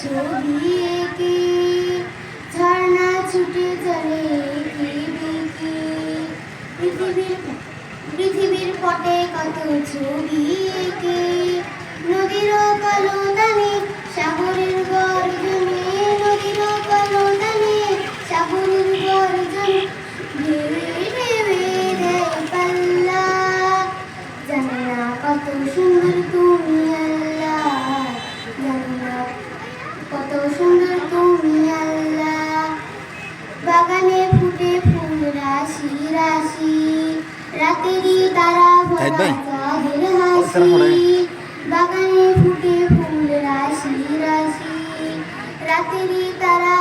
ছবি এঁকে ঝর্ণা ছুটে চলে এঁকে পৃথিবীর পটে কত ছবি এঁকে নদীর কলতানে সাগরের গর্জনে নদীর কলতানে সাগরের গর্জনে ঢেউয়ে ঢেউয়ে দেয় পাল্লা জানে না কত সুন্দর তুমি আল্লাহ জানে না কত সুন্দর তুমি আল্লাহ বাগানে ফুটে ফুল রাশি রাশি রাতেরই তারা ভরা চাঁদের হাসি বাগানে ফুটে ফুল রাশি রাশি রাতেরই তারা